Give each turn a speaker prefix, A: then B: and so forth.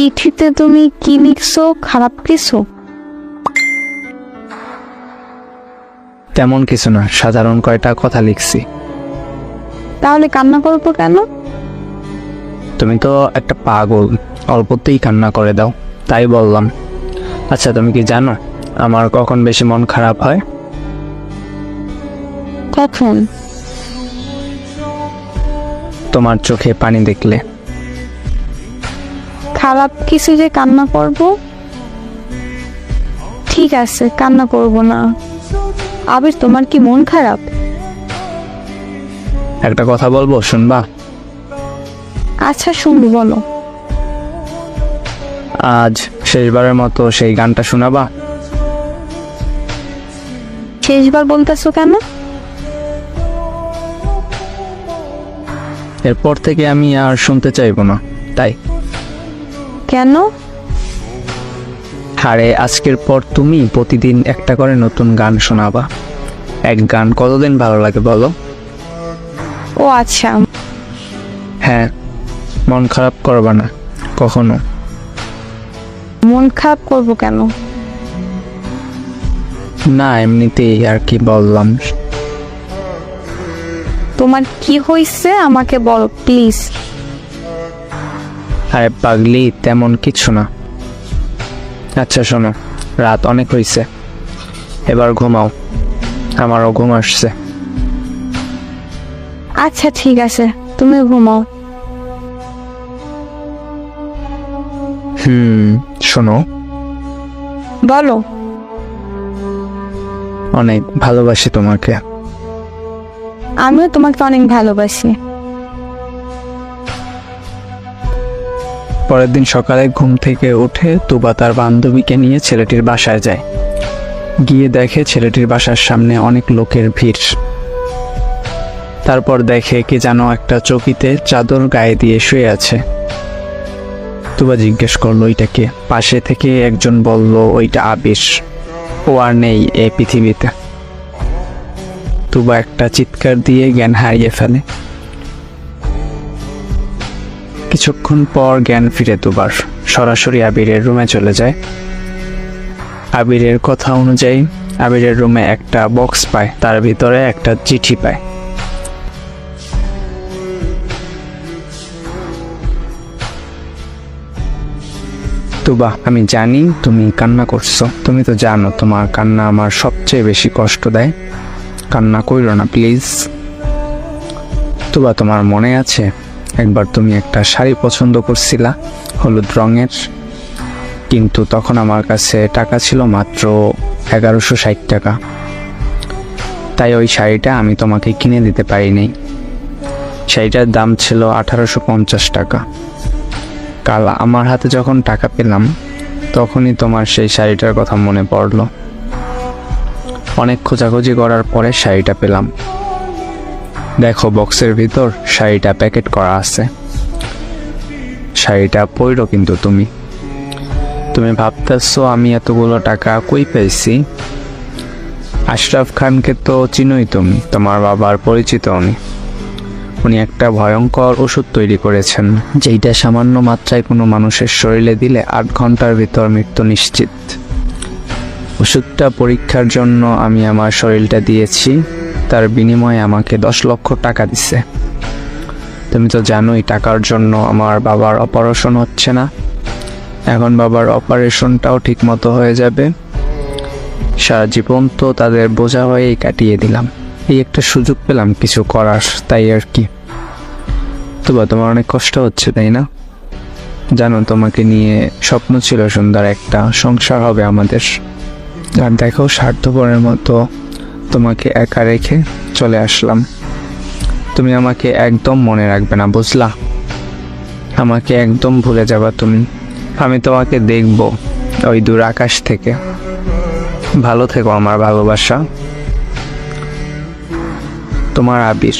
A: চিঠিতে তুমি কি লিখছো? খারাপ কিছু?
B: তেমন কিছু না, সাধারণ কয়টা কথা লিখছি।
A: তাহলে কান্না করবো কেন?
B: তুমি তো একটা পাগল, অল্পতেই কান্না করে দাও, তাই বললাম। আচ্ছা, তুমি কি জানো আমার কখন বেশি মন খারাপ হয়?
A: কখন?
B: তোমার চোখে পানি দেখলে।
A: খারাপ কিছু যে কান্না করব? ঠিক আছে, কান্না করব না। আবির, তোমার কি মন খারাপ?
B: একটা কথা বলবো, শুনবা?
A: আচ্ছা, শুনবো, বলো।
B: আজ শেষবারের মতো সেই গানটা শোনাবা?
A: শেষবার বলতেছো কেন?
B: এরপর থেকে আমি আর শুনতে চাইবো না, তাই।
A: কেন?
B: আরে, আজকের পর তুমি প্রতিদিন একটা করে নতুন গান শোনাবা। এক গান কতদিন ভালো লাগে বলো?
A: ও আচ্ছা।
B: হ্যাঁ, মন খারাপ করবা না কখনো।
A: মন খারাপ করব কেন?
B: না, এমনিতেই আর কি বললাম।
A: তোমার কি হয়েছে আমাকে বলো প্লিজ।
B: আরে পাগলি, তেমন কিছু না। আচ্ছা শোনো, রাত অনেক হয়েছে, এবার ঘুমাও, আমারও ঘুম আসছে।
A: আচ্ছা ঠিক আছে, তুমি ঘুমাও।
B: শোনো,
A: বলো।
B: অনেক ভালোবাসি তোমাকে।
A: আমিও তোমাকে অনেক ভালোবাসি।
B: পরের দিন সকালে ঘুম থেকে উঠে তুবা তার বান্ধবীকে নিয়ে ছেলেটির বাসায় যায়। গিয়ে দেখে ছেলেটির বাসার সামনে অনেক লোকের ভিড়। তারপর দেখে কি যেন একটা চৌকিতে চাদর গায়ে দিয়ে শুয়ে আছে। তুবা জিজ্ঞেস করলো ওইটা কে। পাশে থেকে একজন বলল ওইটা আবির, ও আর নেই এই পৃথিবীতে। তুবা একটা চিৎকার দিয়ে জ্ঞান হারিয়ে ফেলে। কিছুক্ষণ পর জ্ঞান ফিরে তুবার, সরাসরি আবিরের রুমে চলে যায়। আবিরের কথা অনুযায়ী আবিরের রুমে একটা বক্স পায়, তার ভিতরে একটা চিঠি পায়। তুবা, আমি জানি তুমি কান্না করছো। তুমি তো জানো তোমার কান্না আমার সবচেয়ে বেশি কষ্ট দেয়। কান্না কইরো না প্লিজ। তুবা, তোমার মনে আছে একবার তুমি একটা শাড়ি পছন্দ করছিলা হলুদ রঙের, কিন্তু তখন আমার কাছে টাকা ছিল মাত্র 1160 টাকা। তাই ওই শাড়িটা আমি তোমাকে কিনে দিতে পারিনি। শাড়িটার দাম ছিল 1850 টাকা। কাল আমার হাতে যখন টাকা পেলাম তখনই তোমার সেই শাড়িটার কথা মনে পড়লো। অনেক খোঁজাখুঁজি করার পরে শাড়িটা পেলাম। দেখো, বক্সের ভিতর শাড়িটা প্যাকেট করা আছে। শাড়িটা পইরো কিন্তু তুমি। তুমি ভাবতেছো আমি এতগুলো টাকা কই পেয়েছি? আশরাফ খানকে তো চিনোই তুমি, তোমার বাবার পরিচিত উনি। উনি একটা ভয়ঙ্কর ওষুধ তৈরি করেছেন, যেইটা সামান্য মাত্রায় কোনো মানুষের শরীরে দিলে 8 ঘন্টার ভিতর মৃত্যু নিশ্চিত। ওষুধটা পরীক্ষার জন্য আমি আমার শরীরটা দিয়েছি, তার বিনিময়ে আমাকে 10 লক্ষ টাকা দিছে। তুমি তো জানোই টাকার জন্য আমার বাবার অপারেশন হচ্ছে না। এখন বাবার অপারেশনটাও ঠিক মতো হয়ে যাবে। সারা জীবন তো তাদের বোঝা হয়েই কাটিয়ে দিলাম। এই একটা সুযোগ পেলাম কিছু করার, তাই আর কি। তবে তোমার অনেক কষ্ট হচ্ছে তাই না? জানো, তোমাকে নিয়ে স্বপ্ন ছিল সুন্দর একটা সংসার হবে আমাদের। আর দেখো, স্বার্থপরের মতো তোমাকে একা রেখে চলে আসলাম। তুমি আমাকে একদম মনে রাখবে না, বুঝলা? আমাকে একদম ভুলে যাবা তুমি। আমি তোমাকে দেখব ওই দূর আকাশ থেকে। ভালো থেকো আমার ভালোবাসা। তোমার আবির।